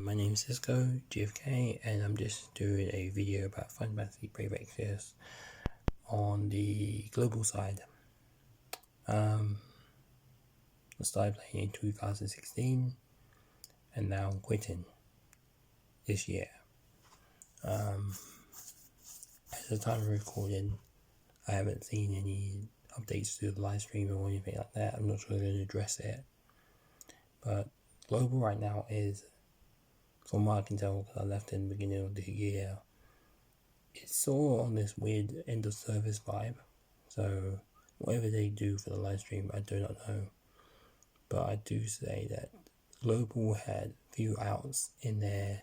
my name is Cisco GFK, and I'm just doing a video about Final Fantasy Brave Exvius on the global side. I started playing in 2016, and now I'm quitting this year. At the time of recording, I haven't seen any updates to the live stream or anything like that. I'm not sure they're going to address it, but global right now is, from what I can tell, because I left in the beginning of the year, it's sort of on this weird end of service vibe. So whatever they do for the live stream, I do not know. But I do say that Global had few outs in their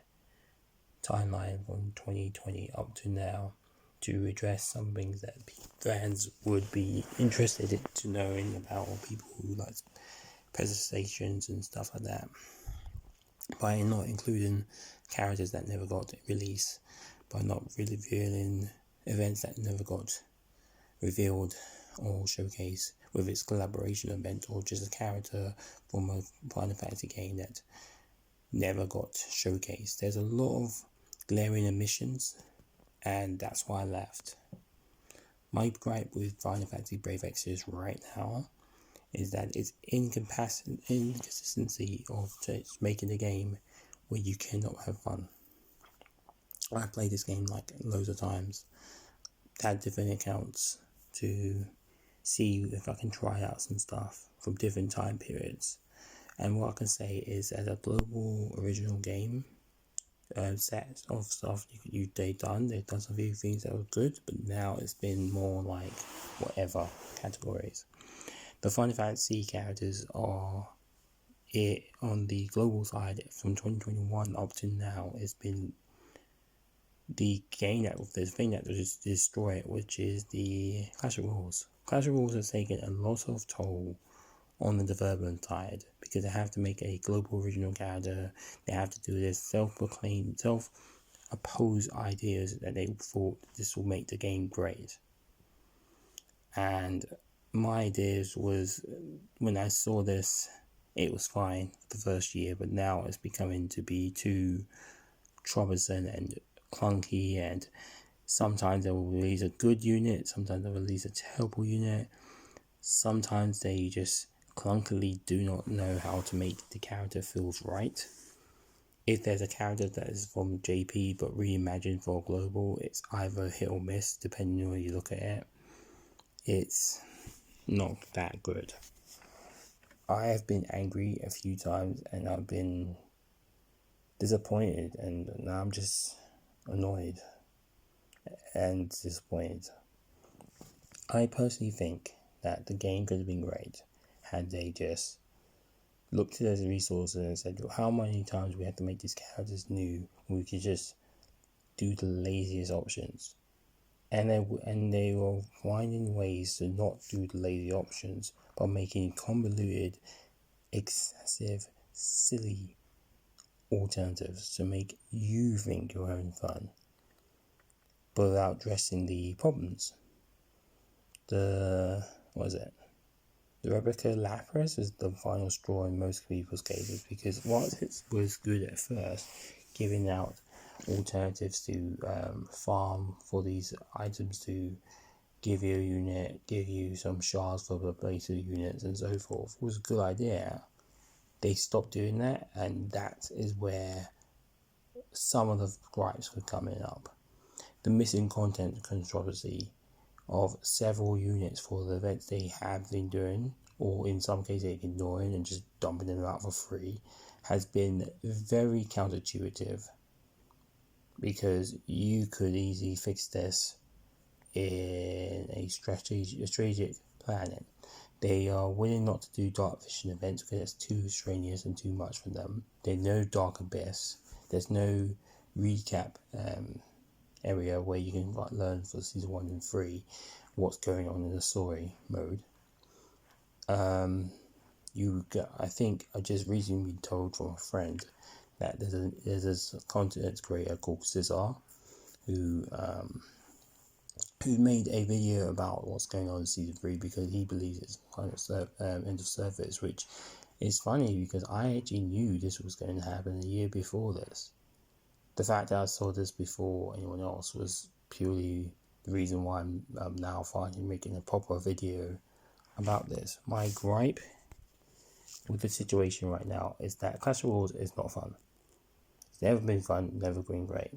timeline from 2020 up to now to address some things that fans would be interested in to knowing about, or people who like presentations and stuff like that, by not including characters that never got released, by not really revealing events that never got revealed or showcased, whether it's collaboration event or just a character from a Final Fantasy game that never got showcased. There's a lot of glaring omissions, and that's why I left. My gripe with Final Fantasy Brave Exvius right now is that it's inconsistency of just making a game where you cannot have fun. I played this game like loads of times, had different accounts to see if I can try out some stuff from different time periods. And what I can say is, as a global original game, set of stuff they've done some few things that were good, but now it's been more like whatever categories. The Final Fantasy characters are it on the global side from 2021 up to now. It's been the thing that will just destroy it, which is the Clash of Rules. Clash of Rules has taken a lot of toll on the development side because they have to make a global original character. They have to do this self-opposed ideas that they thought this will make the game great. And my ideas was, when I saw this, it was fine the first year, but now it's becoming to be too troublesome and clunky, and sometimes they will release a good unit, sometimes they'll release a terrible unit, sometimes they just clunkily do not know how to make the character feels right. If there's a character that is from JP but reimagined for global, it's either hit or miss depending on where you look at it. It's not that good. I have been angry a few times and I've been disappointed, and now I'm just annoyed and disappointed. I personally think that the game could have been great had they just looked at the resources and said, how many times we have to make these characters new, we could just do the laziest options. And they were finding ways to not do the lazy options by making convoluted, excessive, silly alternatives to make you think you're having fun, but without addressing the problems. The Rebecca Lapras is the final straw in most people's cases, because whilst it was good at first, giving out alternatives to farm for these items to give you a unit, give you some shards for the place of units and so forth, was a good idea. They stopped doing that, and that is where some of the gripes were coming up. The missing content controversy of several units for the events they have been doing, or in some cases ignoring and just dumping them out for free, has been very counterintuitive, because you could easily fix this in a strategic planning. They are willing not to do Dark Vision events because it's too strenuous and too much for them. There's no Dark Abyss. There's no recap area where you can learn for season 1 and 3 what's going on in the story mode. I think I just recently been told from a friend that there's a content creator called Cesar who made a video about what's going on in season 3, because he believes it's kind of end of service, which It's funny because I actually knew this was going to happen a year before this. The fact that I saw this before anyone else was purely the reason why I'm now finally making a proper video about this. My gripe with the situation right now is that Clash Royale is not fun. It's never been fun, never been great.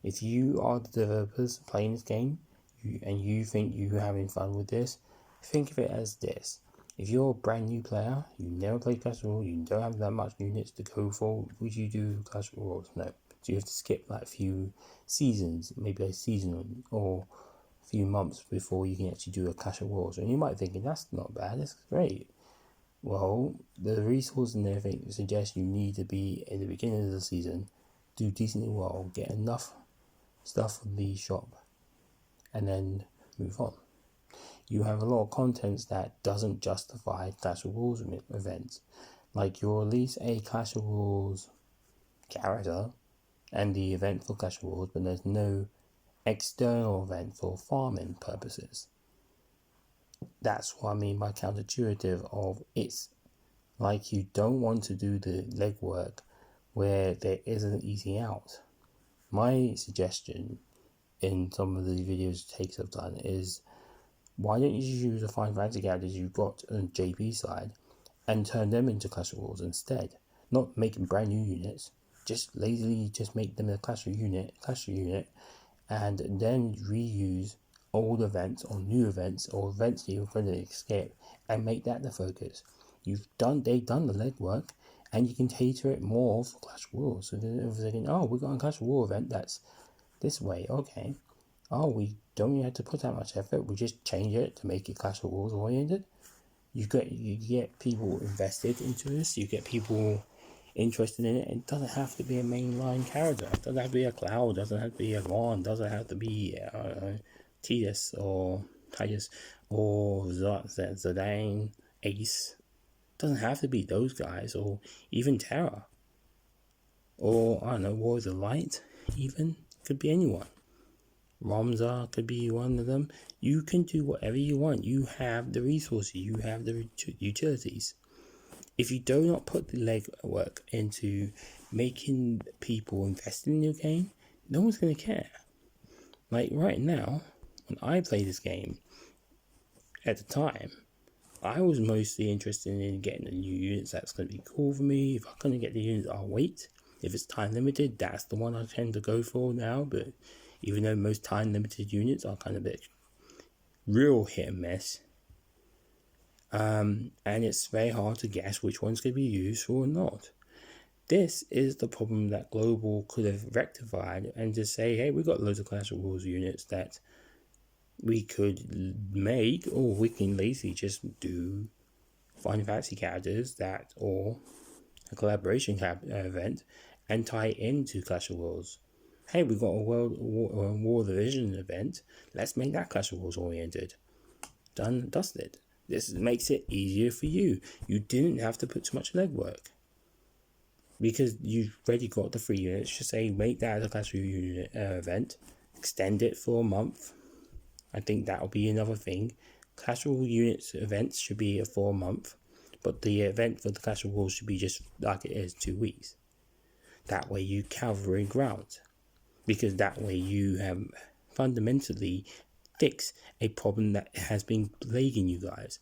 If you are the developers playing this game and you think you're having fun with this, think of it as this. If you're a brand new player, you never played Clash Royale, you don't have that much units to go for, would you do Clash Royale? No. So you have to skip like a few seasons, maybe a season or a few months before you can actually do a Clash Royale. And you might be thinking, that's not bad, that's great. Well, the resources and everything suggest you need to be in the beginning of the season, do decently well, get enough stuff from the shop, and then move on. You have a lot of contents that doesn't justify Clash of Royale events. Like you'll release a Clash of Royale character and the event for Clash of Royale, but there's no external event for farming purposes. That's what I mean by counterintuitive of it's like you don't want to do the legwork where there isn't an easy out. My suggestion in some of the videos takes I've done is, why don't you use the Final Fantasy characters you've got on JP side and turn them into Clash Royale instead? Not making brand new units, just lazily just make them a Clash unit, and then reuse old events or new events or events you're going to escape and make that the focus. They've done the legwork, and you can cater it more for Clash Royale. So then if they're thinking, oh, we've got a Clash Royale event that's this way, okay. Oh, we don't even have to put that much effort, we just change it to make it Clash Royale oriented. You get people invested into this, you get people interested in it. It doesn't have to be a mainline character, it doesn't have to be a Cloud, it doesn't have to be a Ron, it doesn't have to be Titus or Zidane, Ace. It doesn't have to be those guys, or even Terra, or I don't know, Warriors of Light. Even could be anyone. Ramza could be one of them. You can do whatever you want. You have the resources, you have the utilities. If you do not put the legwork into making people invest in your game, no one's going to care. Like right now, when I play this game, at the time, I was mostly interested in getting the new units. That's going to be cool for me. If I couldn't get the units, I'll wait. If it's time limited, that's the one I tend to go for now. But even though most time limited units are kind of a bit real hit and miss, and it's very hard to guess which one's going to be used or not. This is the problem that Global could have rectified and just say, hey, we've got loads of Clash of Royale units that we could make, or we can lazily just do Final Fantasy characters that, or a collaboration event, and tie it into Clash of Royale. Hey, we've got a War of the Vision event, let's make that Clash of Royale oriented. Done, dusted. This makes it easier for you. You didn't have to put too much legwork, because you've already got the 3 units. Just say, make that as a Clash of unit event, extend it for a month. I think that'll be another thing. Clash Royale units events should be for a month, but the event for the Clash Royale should be just like it is, 2 weeks. That way you cover ground, because that way you have fundamentally fixed a problem that has been plaguing you guys.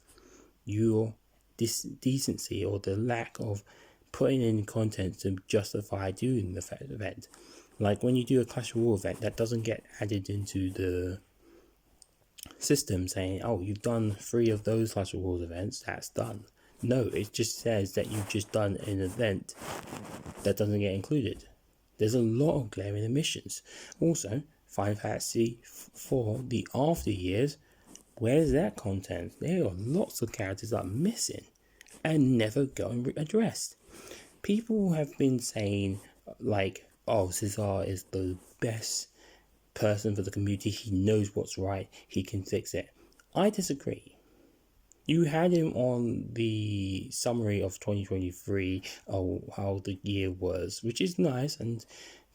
Your decency, or the lack of putting in content to justify doing the event. Like when you do a Clash Royale event that doesn't get added into the system saying, oh, you've done 3 of those Clash Royale events, that's done. No, it just says that you've just done an event that doesn't get included. There's a lot of glaring omissions. Also, Final Fantasy for the after years, where's that content? There are lots of characters that are missing and never going addressed. People have been saying, like, oh, Cesar is the best person for the community, he knows what's right, he can fix it. I disagree. You had him on the summary of 2023, how the year was, which is nice and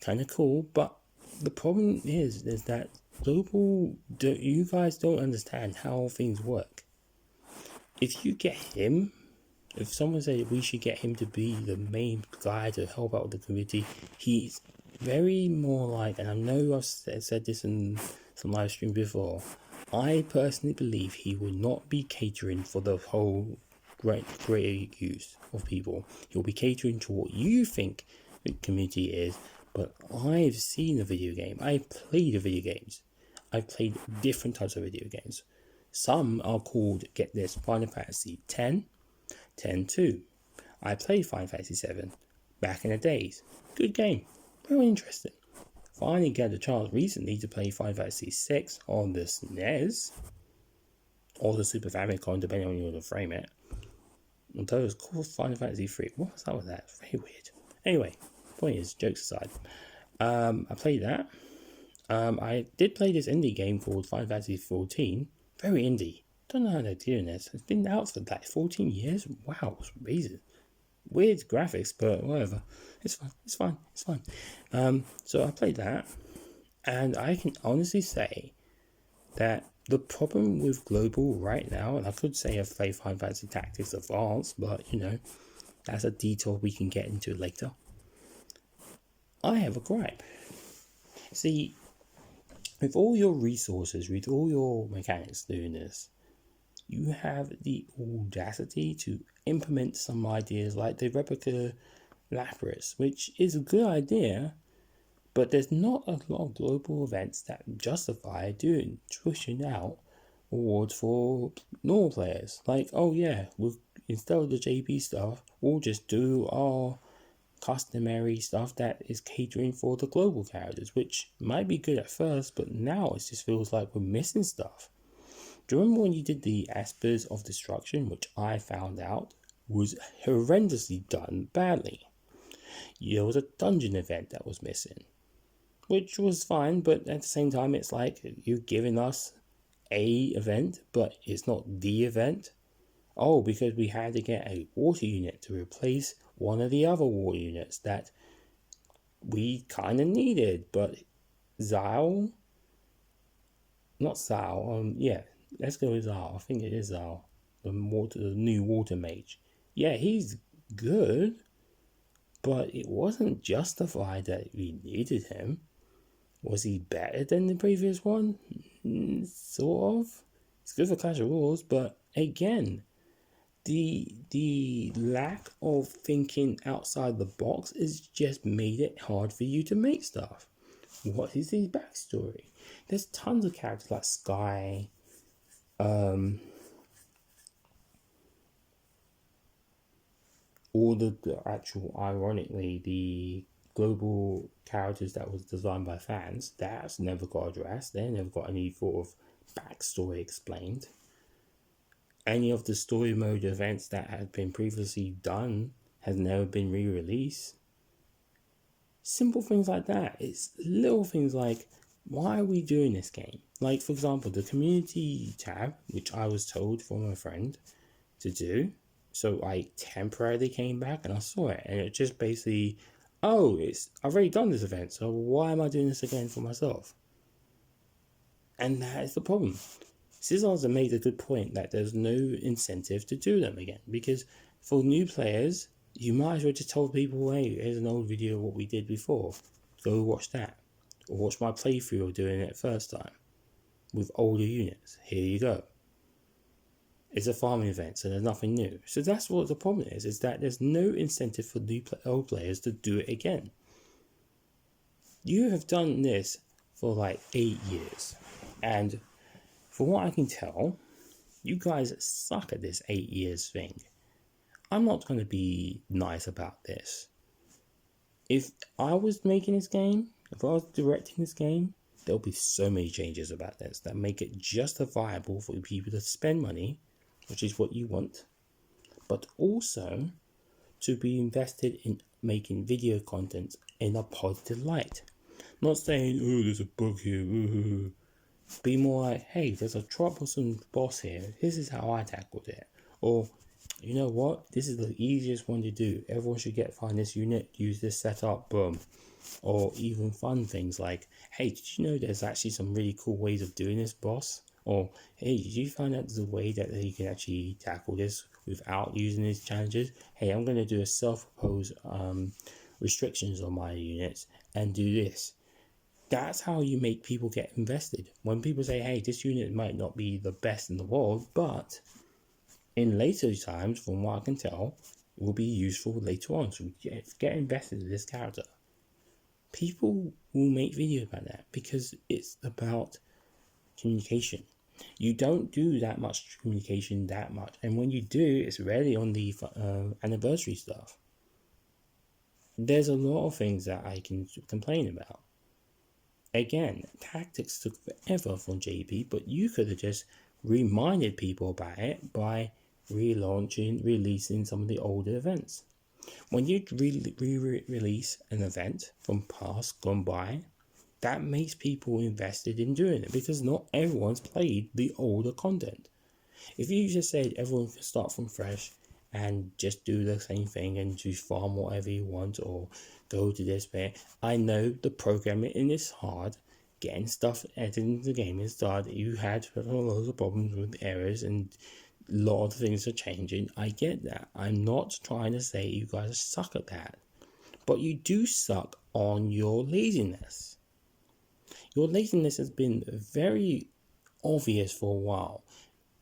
kind of cool, but the problem is that you guys don't understand how things work. If you get him If someone said we should get him to be the main guy to help out the community, he's very more like, and I know I've said this in some live stream before, I personally believe he will not be catering for the whole greater use of people. He'll be catering to what you think the community is, but I've seen a video game. I've played video games. I've played different types of video games. Some are called, get this, Final Fantasy 10, 10-2. I played Final Fantasy 7 back in the days. Good game. Very interesting. Finally got a chance recently to play Final Fantasy 6 on the SNES. Or the Super Famicom, depending on you want to frame it. Although it was called Final Fantasy 3. What was that with that? Very weird. Anyway, point is, jokes aside. I played that. I did play this indie game called Final Fantasy 14. Very indie. Don't know how they're doing this. It's been out for like 14 years. Wow, it's amazing. Weird graphics, but whatever. It's fine. So I played that, and I can honestly say that the problem with Global right now, and I could say I've played Final Fantasy Tactics Advanced, but you know, that's a detail we can get into later. I have a gripe. See, with all your resources, with all your mechanics doing this, you have the audacity to implement some ideas like the replica Lapras, which is a good idea, but there's not a lot of global events that justify pushing out awards for normal players. Like, oh yeah, instead of the JP stuff, we'll just do our customary stuff that is catering for the global characters, which might be good at first, but now it just feels like we're missing stuff. Do you remember when you did the Aspers of Destruction, which I found out was horrendously done badly? There was a dungeon event that was missing, which was fine, but at the same time, it's like you're giving us a event, but it's not the event. Oh, because we had to get a water unit to replace one of the other water units that we kind of needed, but Zal, not Zal, yeah, let's go with Zal. I think it is Zal, the new water mage. Yeah, he's good, but it wasn't justified that we needed him. Was he better than the previous one? Sort of. It's good for Clash of Royals, but again, the lack of thinking outside the box has just made it hard for you to make stuff. What is his backstory? There's tons of characters like Sky, all the actual, ironically, the global characters that was designed by fans, that's never got addressed. They never got any sort of backstory explained. Any of the story mode events that had been previously done has never been re-released. Simple things like that. It's little things like, why are we doing this game? Like, for example, the community tab, which I was told from a friend to do. So I temporarily came back and I saw it, and it just basically, oh, I've already done this event, so why am I doing this again for myself? And that is the problem. Scissors made a good point that there's no incentive to do them again, because for new players, you might as well just tell people, hey, here's an old video of what we did before. Go watch that. Or watch my playthrough of doing it first time with older units. Here you go. It's a farming event, so there's nothing new. So that's what the problem is that there's no incentive for old players to do it again. You have done this for like 8 years, and from what I can tell, you guys suck at this 8 years thing. I'm not going to be nice about this. If I was making this game, if I was directing this game, there'll be so many changes about this that make it justifiable for people to spend money, which is what you want, but also to be invested in making video content in a positive light. Not saying, oh, there's a bug here, ooh. Be more like, hey, there's a troublesome boss here. This is how I tackled it. Or, you know what? This is the easiest one to do. Everyone should find this unit, use this setup, boom. Or even fun things like, hey, did you know there's actually some really cool ways of doing this boss? Or, hey, did you find out there's a way that you can actually tackle this without using these challenges. Hey, I'm going to do a self-imposed restrictions on my units and do this. That's how you make people get invested. When people say, hey, this unit might not be the best in the world, but in later times, from what I can tell, it will be useful later on. So get invested in this character. People will make videos about that because it's about communication. You don't do that much communication that much, and when you do, it's rarely on the anniversary stuff. There's a lot of things that I can complain about. Again, tactics took forever from JP, but you could have just reminded people about it by releasing some of the older events. When you release an event from past gone by, that makes people invested in doing it because not everyone's played the older content. If you just said everyone can start from fresh and just do the same thing and just farm whatever you want or go to this bit, I know the programming is hard. Getting stuff edited into the game is hard. You had loads of problems with errors and a lot of things are changing. I get that. I'm not trying to say you guys suck at that. But you do suck on your laziness. Your laziness has been very obvious for a while.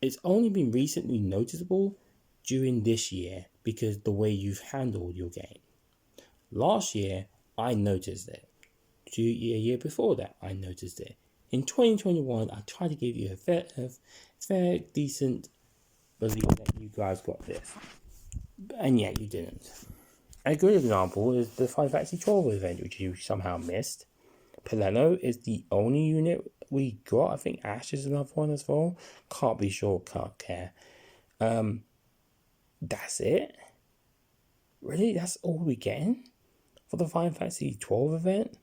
It's only been recently noticeable during this year because the way you've handled your game. Last year, I noticed it. A year before that, I noticed it. In 2021, I tried to give you a fair decent belief that you guys got this. And yet you didn't. A good example is the 5x12 event, which you somehow missed. Peleno is the only unit we got. I think Ash is another one as well. Can't be sure, can't care. That's it? Really? That's all we're getting? For the Final Fantasy 12 event?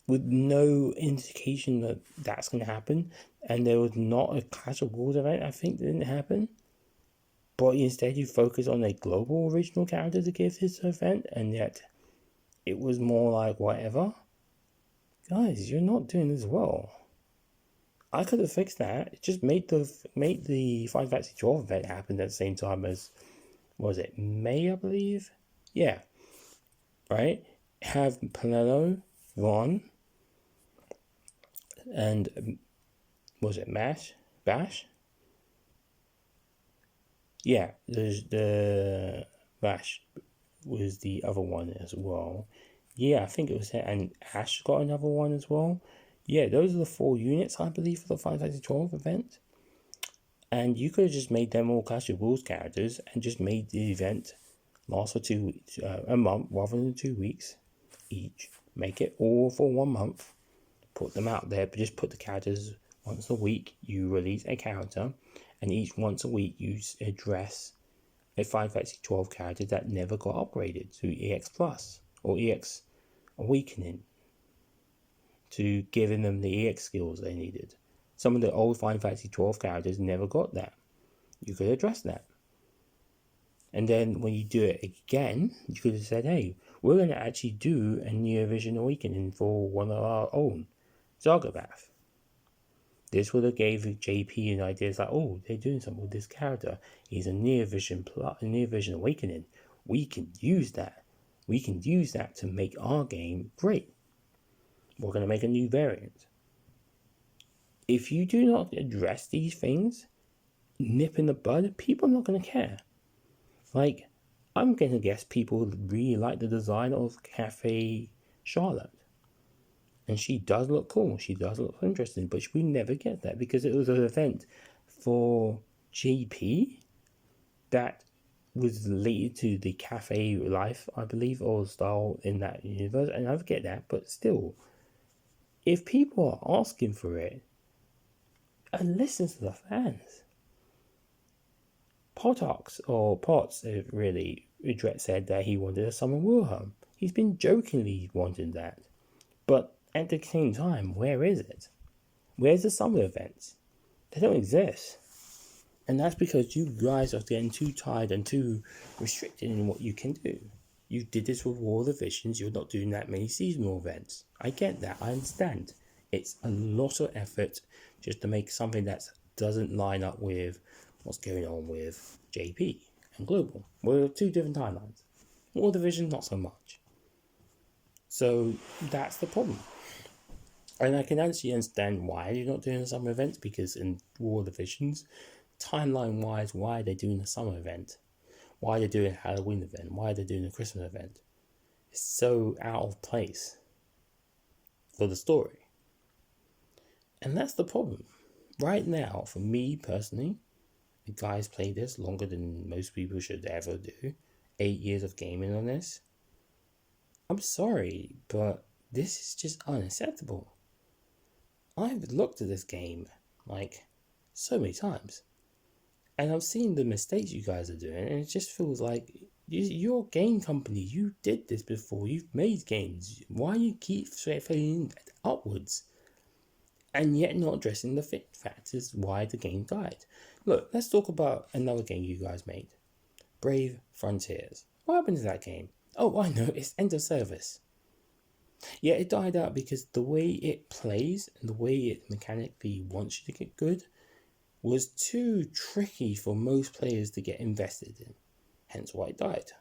With no indication that that's going to happen. And there was not a Clash of Worlds event, I think, that didn't happen. But instead you focus on a global original character to give this event. And yet it was more like whatever. Guys, you're not doing this well. I could have fixed that. It just made the Final Fantasy 12 event happen at the same time as, was it May, I believe? Yeah. Right? Have Peleno, Ron, and was it Bash? Yeah, there's the Bash was the other one as well. Yeah, I think it was it, and Ash got another one as well. Yeah, those are the 4 units, I believe, for the Final Fantasy 12 event. And you could have just made them all Clash of Worlds characters and just made the event last for 2 weeks, a month rather than 2 weeks each. Make it all for 1 month. Put them out there, but just put the characters once a week. You release a character, and each once a week you address a Final Fantasy 12 character that never got upgraded to EX Plus or EX Awakening, to giving them the EX skills they needed. Some of the old Final Fantasy 12 characters never got that. You could address that. And then when you do it again, you could have said, hey, we're going to actually do a Neo Vision Awakening for one of our own, Zargabath. This would have gave JP an idea. It's like, oh, they're doing something with this character. He's a Neo Vision Awakening. We can use that. We can use that to make our game great. We're going to make a new variant. If you do not address these things, nip in the bud, people are not going to care. Like, I'm going to guess people really like the design of Cafe Charlotte. And she does look cool. She does look interesting. But we never get that because it was an event for JP that was related to the cafe life, I believe, or style in that universe. And I get that. But still, if people are asking for it, and listen to the fans. Potts really, Udret said that he wanted a Summon Wilhelm. He's been jokingly wanting that. But at the same time, where is it? Where's the summer events? They don't exist. And that's because you guys are getting too tired and too restricted in what you can do. You did this with War of the Visions. You're not doing that many seasonal events. I get that. I understand. It's a lot of effort just to make something that doesn't line up with what's going on with JP and Global. We're two different timelines. War Division, not so much. So that's the problem. And I can actually understand why you're not doing the summer events, because in War Divisions, timeline wise, why are they doing the summer event? Why are they doing a Halloween event? Why are they doing a Christmas event? It's so out of place for the story. And that's the problem. Right now, for me personally, the guys play this longer than most people should ever do. 8 years of gaming on this. I'm sorry, but this is just unacceptable. I've looked at this game like so many times, and I've seen the mistakes you guys are doing, and it just feels like your game company, you did this before, you've made games. Why you keep failing upwards and yet not addressing the factors why the game died? Look, let's talk about another game you guys made, Brave Frontiers. What happened to that game? Oh, I know, it's end of service. Yeah, it died out because the way it plays and the way it mechanically wants you to get good was too tricky for most players to get invested in. Hence why it died.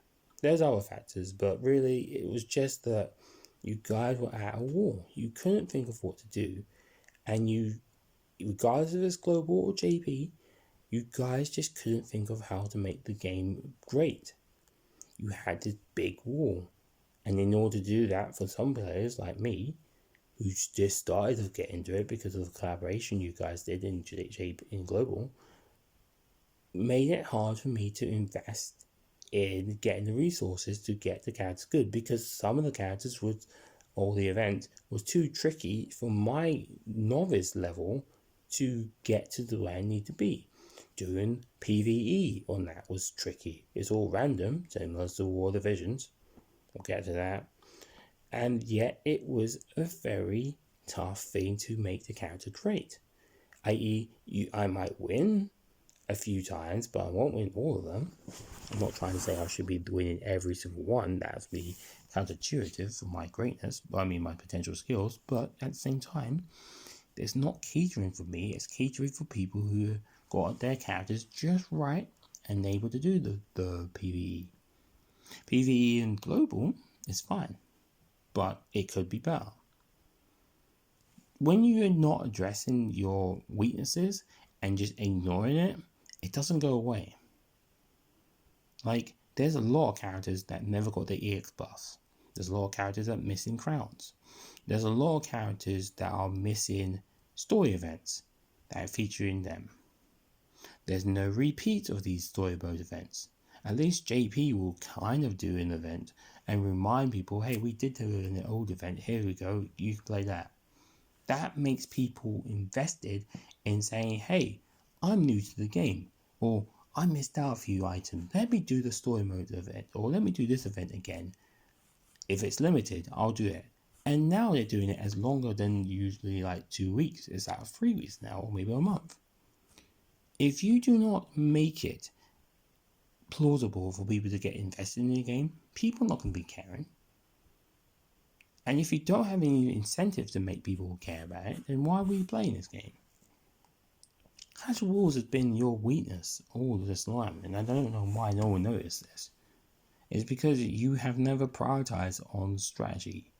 There's other factors, but really it was just that you guys were at a war. You couldn't think of what to do, and you, regardless if it's Global or JP, you guys just couldn't think of how to make the game great. You had this big war. And in order to do that, for some players like me, who just started to get into it because of the collaboration you guys did in Global, made it hard for me to invest in getting the resources to get the characters good, because some of the characters or the event was too tricky for my novice level to get to the way I need to be. Doing PvE on that was tricky. It's all random, similar to War Divisions. We'll get to that. And yet it was a very tough thing to make the character great. I.e., I might win a few times, but I won't win all of them. I'm not trying to say I should be winning every single one. That would be counterintuitive for my greatness, my potential skills. But at the same time, it's not catering for me. It's catering for people who got their characters just right and able to do the PvE. PvE in Global is fine, but it could be better. When you're not addressing your weaknesses and just ignoring it, it doesn't go away. Like, there's a lot of characters that never got their EX buffs. There's a lot of characters that are missing crowns. There's a lot of characters that are missing story events that are featuring them. There's no repeat of these story mode events. At least JP will kind of do an event and remind people, hey, we did do an old event, here we go, you can play that. That makes people invested in saying, hey, I'm new to the game, or I missed out a few items, let me do the story mode event, or let me do this event again. If it's limited, I'll do it. And now they're doing it as longer than usually like 2 weeks. It's out of 3 weeks now, or maybe a month. If you do not make it plausible for people to get invested in the game, people are not going to be caring. And if you don't have any incentive to make people care about it, then why were you playing this game? Clash of Wars has been your weakness all this time, and I don't know why no one noticed this. It's because you have never prioritized on strategy.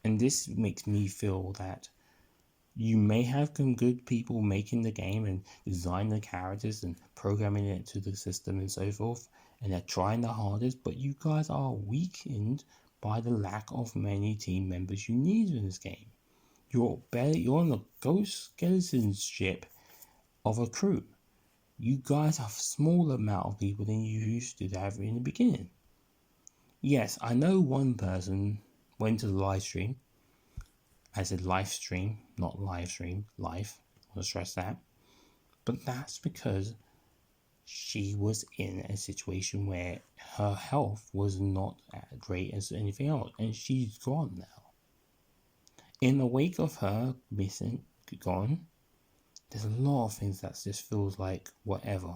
And this makes me feel that you may have some good people making the game and designing the characters and programming it to the system and so forth, and they're trying their hardest, but you guys are weakened by the lack of many team members you need in this game. You're on a ghost skeleton ship of a crew. You guys have a smaller amount of people than you used to have in the beginning. Yes, I know one person went to the live stream. I said live stream, not live stream, live. I want to stress that. But that's because she was in a situation where her health was not as great as anything else, and she's gone now. In the wake of her gone, there's a lot of things that just feels like whatever.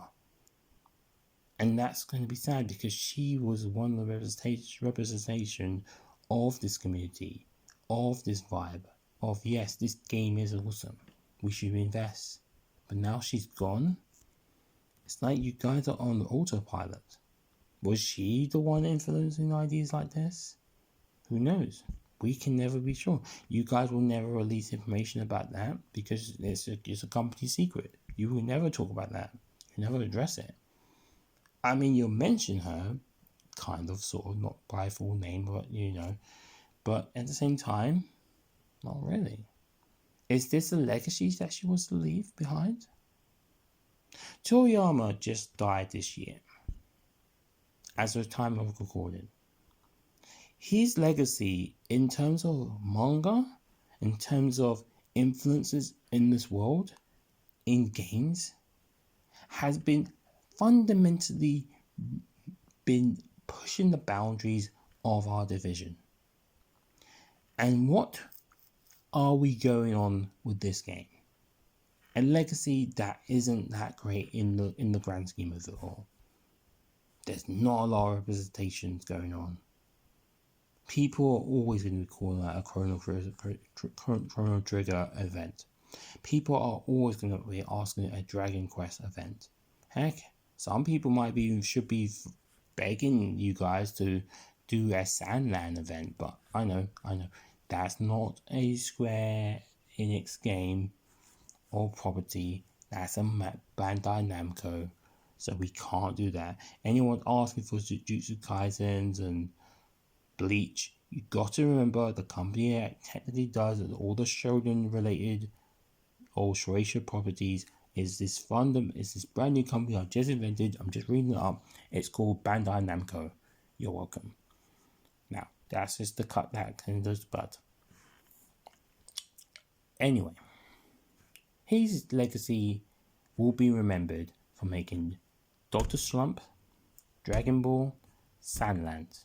And that's going to be sad because she was one of the representation of this community, of this vibe, of yes, this game is awesome, we should invest. But now she's gone, It's like you guys are on autopilot. Was she the one influencing ideas like this? Who knows? We can never be sure. You guys will never release information about that because it's a company secret. You will never talk about that. You never address it. I mean, you'll mention her, kind of, sort of, not by full name, but But at the same time, not really. Is this a legacy that she wants to leave behind? Toriyama just died this year, as of time of recording. His legacy in terms of manga, in terms of influences in this world, in games, has been fundamentally been pushing the boundaries of our division. And what are we going on with this game? A legacy that isn't that great in the grand scheme of it all. There's not a lot of representations going on. People are always going to be calling that a Chrono Trigger event. People are always going to be asking a Dragon Quest event. Heck, some people should be begging you guys to do a Sandland event, but I know, that's not a Square Enix game or property. That's a Bandai Namco, so we can't do that. Anyone asking for Jujutsu Kaisens and Bleach, you got to remember the company that technically does all the shonen related or Shueisha properties is this brand new company I've just invented. I'm just reading it up. It's called Bandai Namco. You're welcome. Now, that's just the cut that kind of but anyway, his legacy will be remembered for making Dr. Slump, Dragon Ball, Sandland,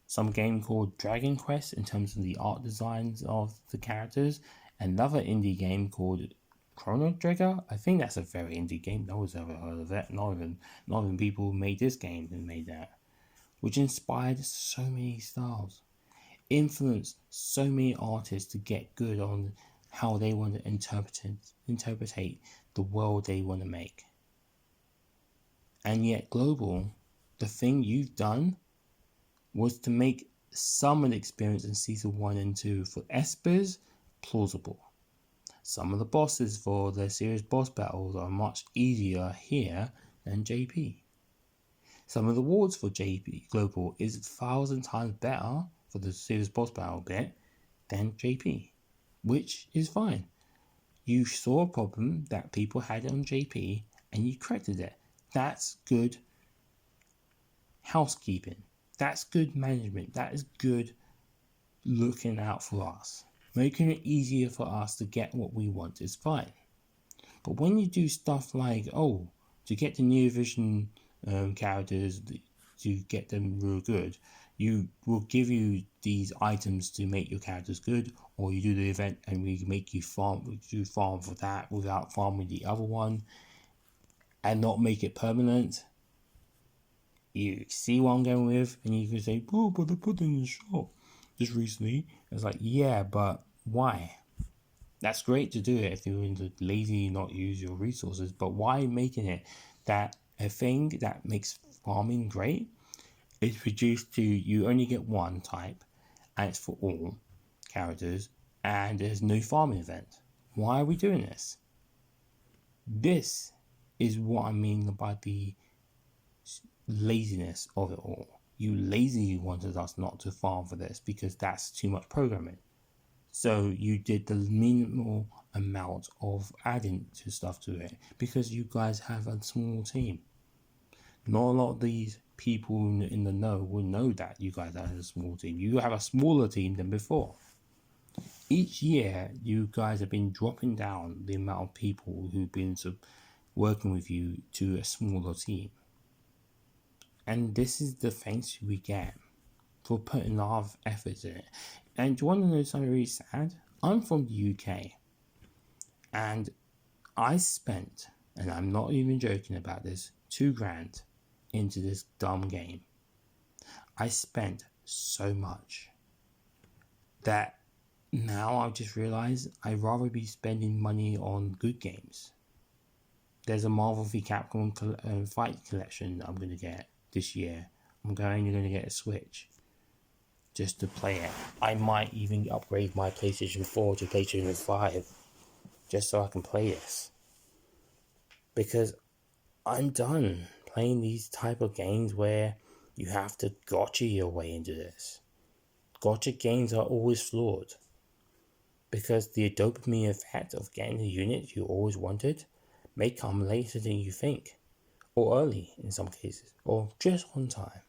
some game called Dragon Quest in terms of the art designs of the characters, another indie game called Chrono Trigger. I think that's a very indie game. No one's ever heard of it. Not even people who made this game and made that, which inspired so many styles, influenced so many artists to get good on how they want to interpretate the world they want to make. And yet, Global, the thing you've done was to make some of the experience in season 1 and 2 for Espers plausible. Some of the bosses for the serious boss battles are much easier here than JP. Some of the wards for JP Global is 1,000 times better for the serious boss battle bit than JP, which is fine. You saw a problem that people had on JP and you corrected it. That's good housekeeping. That's good management. That is good looking out for us. Making it easier for us to get what we want is fine. But when you do stuff like, to get the New Vision characters, to get them real good, you will give you these items to make your characters good, or you do the event and we make you farm for that without farming the other one and not make it permanent. You see what I'm going with, and you can say, but they put it in the shop just recently. It's like, yeah, but why? That's great to do it if you're into lazy, not use your resources, but why making it that a thing that makes farming great is reduced to you only get one type, and it's for all characters, and there's no farming event? Why are we doing this? This is what I mean by the laziness of it all. You lazy wanted us not to farm for this because that's too much programming. So you did the minimal amount of adding to stuff to it because you guys have a small team. Not a lot of these people in the know will know that you guys have a small team. You have a smaller team than before. Each year, you guys have been dropping down the amount of people who've been working with you to a smaller team. And this is the thanks we get for putting a lot of effort in it. And do you want to know something really sad? I'm from the UK. And I spent, and I'm not even joking about this, $2,000 into this dumb game. I spent so much that now I've just realized I'd rather be spending money on good games. There's a Marvel v Capcom Fight collection I'm going to get this year. I'm going to get a Switch just to play it. I might even upgrade my PlayStation 4 to PlayStation 5 just so I can play this. Because I'm done playing these type of games where you have to gotcha your way into this. Gotcha games are always flawed. Because the dopamine effect of getting the unit you always wanted may come later than you think. Or early in some cases. Or just on time.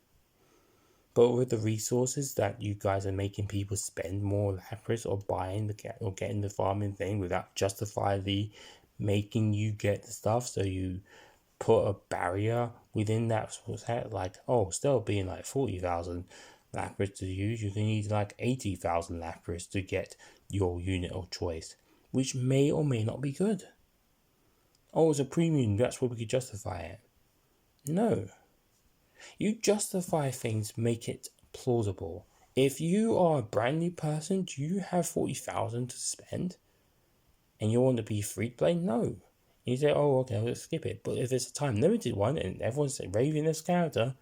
But with the resources that you guys are making people spend more Lapras or buying or getting the farming thing without justifiably making you get the stuff, so you put a barrier within that set, like, oh, still being like 40,000 Lapras to use, you can need like 80,000 Lapras to get your unit of choice, which may or may not be good. Oh, it's a premium, that's where we could justify it. No. You justify things, make it plausible. If you are a brand new person, do you have 40,000 to spend? And you want to be free to play? No. You say, oh, okay, let's skip it. But if it's a time limited one and everyone's raving this character,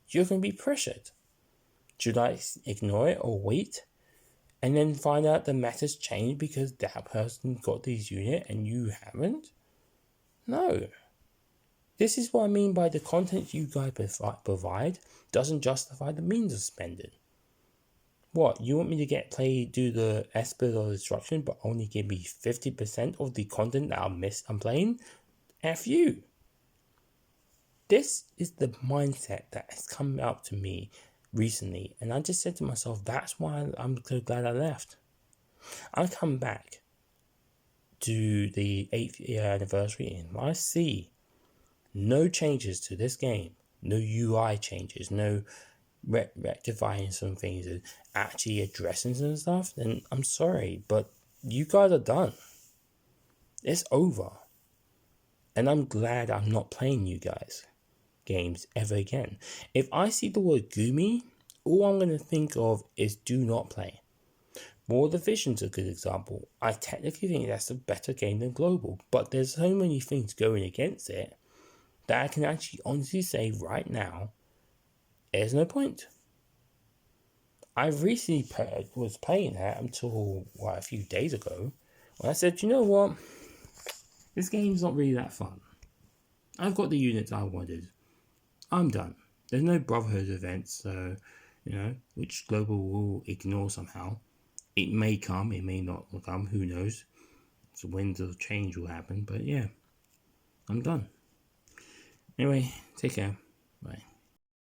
you're going to be pressured. Should I ignore it or wait? And then find out the meta's changed because that person got this unit and you haven't? No. This is what I mean by the content you guys provide doesn't justify the means of spending. What, you want me to do the Esper or Destruction but only give me 50% of the content that I'm playing? F you. This is the mindset that has come up to me recently, and I just said to myself, that's why I'm so glad I left. I come back to the 8th year anniversary and I see no changes to this game, no UI changes, no rectifying some things and actually addressing some stuff, then I'm sorry, but you guys are done. It's over. And I'm glad I'm not playing you guys games ever again. If I see the word Gumi, all I'm going to think of is do not play. War of the Vision's a good example. I technically think that's a better game than Global, but there's so many things going against it that I can actually honestly say right now, there's no point. I recently was playing that until a few days ago, when I said, you know what, this game's not really that fun. I've got the units I wanted. I'm done. There's no Brotherhood events, so, which Global will ignore somehow. It may come, it may not come, who knows. So winds of change will happen, but yeah, I'm done. Anyway, take care. Bye.